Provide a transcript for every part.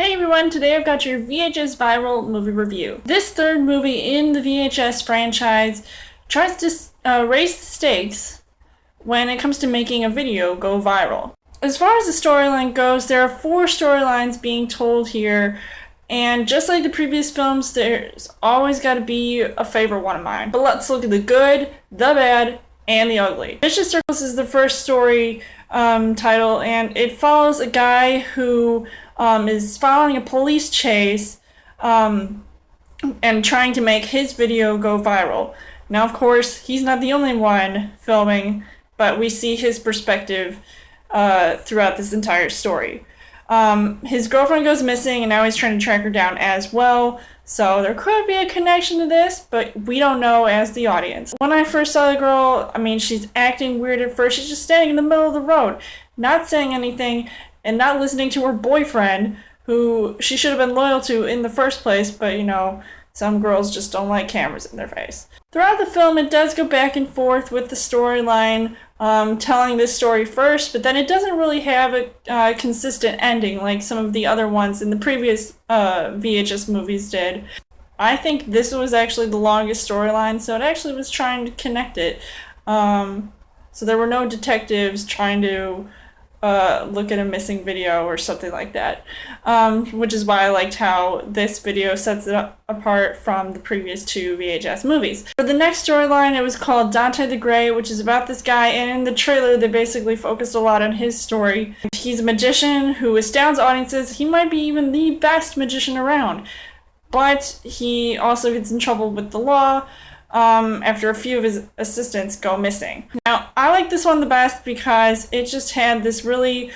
Hey everyone, today I've got your VHS viral movie review. This third movie in the VHS franchise tries to raise the stakes when it comes to making a video go viral. As far as the storyline goes, there are 4 storylines being told here, and just like the previous films, there's always got to be a favorite one of mine. But let's look at the good, the bad, and the ugly. Vicious Circles is the first story title, and it follows a guy who is following a police chase and trying to make his video go viral. Now, of course, he's not the only one filming, but we see his perspective throughout this entire story. His girlfriend goes missing, and now he's trying to track her down as well. So there could be a connection to this, but we don't know as the audience. When I first saw the girl, she's acting weird at first. She's just standing in the middle of the road, not saying anything, and not listening to her boyfriend, who she should have been loyal to in the first place, but some girls just don't like cameras in their face. Throughout the film, it does go back and forth with the storyline, telling this story first, but then it doesn't really have a consistent ending like some of the other ones in the previous VHS movies did. I think this was actually the longest storyline, so it actually was trying to connect it. So there were no detectives trying to look at a missing video or something like that, which is why I liked how this video sets it apart from the previous 2 VHS movies. For the next storyline, it was called Dante the Grey, which is about this guy, and in the trailer they basically focused a lot on his story. He's a magician who astounds audiences. He might be even the best magician around, but he also gets in trouble with the law after a few of his assistants go missing. Now, I like this one the best because it just had this really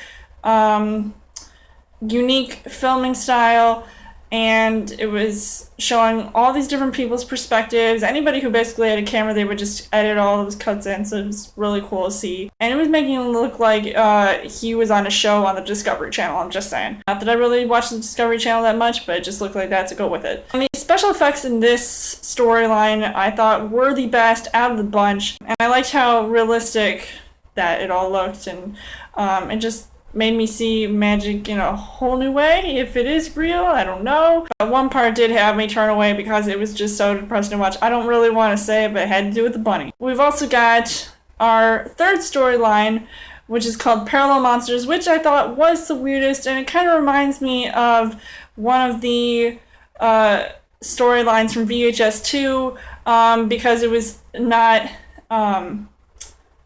unique filming style, and it was showing all these different people's perspectives. Anybody who basically had a camera, they would just edit all those cuts in, so it was really cool to see. And it was making him look like he was on a show on the Discovery Channel, I'm just saying. Not that I really watch the Discovery Channel that much, but it just looked like that to go with it. And the special effects in this storyline, I thought, were the best out of the bunch. And I liked how realistic that it all looked, and it just made me see magic in a whole new way. If it is real, I don't know. But one part did have me turn away because it was just so depressing to watch. I don't really want to say it, but it had to do with the bunny. We've also got our third storyline, which is called Parallel Monsters, which I thought was the weirdest, and it kind of reminds me of one of the storylines from VHS 2, because it was not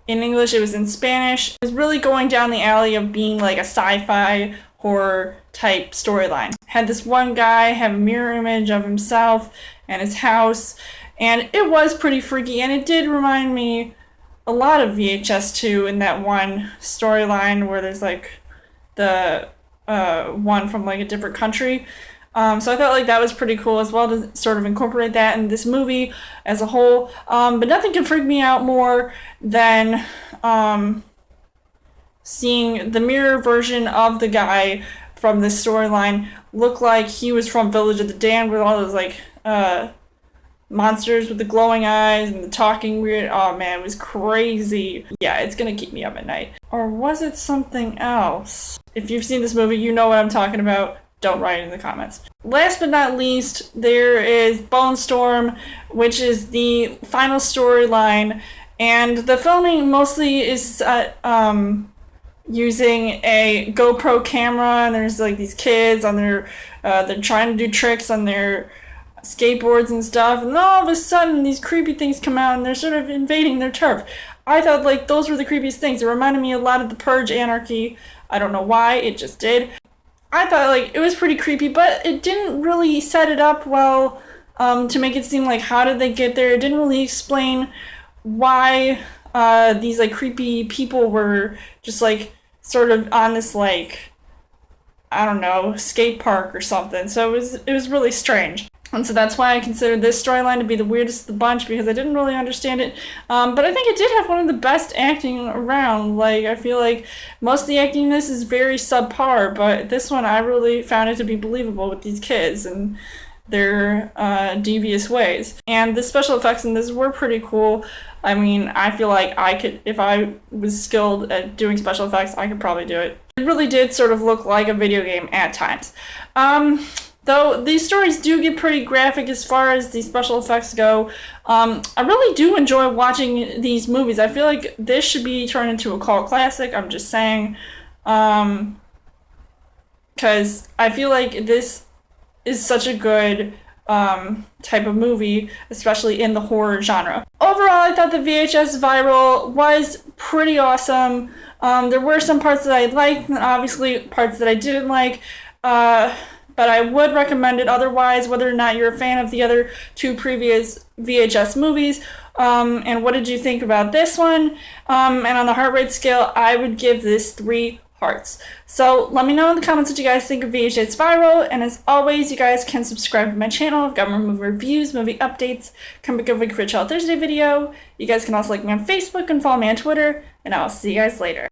in English, it was in Spanish. It was really going down the alley of being like a sci-fi horror type storyline. Had this one guy have a mirror image of himself and his house, and it was pretty freaky, and it did remind me a lot of VHS 2 in that one storyline where there's like the one from like a different country. So I thought like that was pretty cool as well to sort of incorporate that in this movie as a whole. But nothing can freak me out more than seeing the mirror version of the guy from this storyline look like he was from Village of the Damned, with all those like monsters with the glowing eyes and the talking weird. Oh man, it was crazy. Yeah, it's gonna keep me up at night. Or was it something else? If you've seen this movie, you know what I'm talking about. Don't write in the comments. Last but not least, there is Bone Storm, which is the final storyline, and the filming mostly is using a GoPro camera, and there's like these kids on their they're trying to do tricks on their skateboards and stuff, and all of a sudden these creepy things come out and they're sort of invading their turf. I thought like those were the creepiest things. It reminded me a lot of the Purge Anarchy. I don't know why, it just did. I thought like it was pretty creepy, but it didn't really set it up well to make it seem like how did they get there. It didn't really explain why these like creepy people were just like sort of on this like, I don't know, skate park or something. So it was really strange. And so that's why I consider this storyline to be the weirdest of the bunch, because I didn't really understand it. But I think it did have one of the best acting around. Like, I feel like most of the acting in this is very subpar, but this one I really found it to be believable with these kids. And their devious ways. And the special effects in this were pretty cool. I mean, I feel like I could, if I was skilled at doing special effects, I could probably do it. It really did sort of look like a video game at times. Though these stories do get pretty graphic as far as the special effects go, I really do enjoy watching these movies. I feel like this should be turned into a cult classic, I'm just saying. Because I feel like this is such a good type of movie, especially in the horror genre. Overall, I thought the VHS Viral was pretty awesome. There were some parts that I liked, and obviously parts that I didn't like, but I would recommend it otherwise, whether or not you're a fan of the other two previous VHS movies. And what did you think about this one? And on the heart rate scale, I would give this 3 hearts. So let me know in the comments what you guys think of VHS Viral, and as always, you guys can subscribe to my channel. I've got more movie reviews, movie updates, come back over for a Chill Thursday video. You guys can also like me on Facebook and follow me on Twitter, and I'll see you guys later.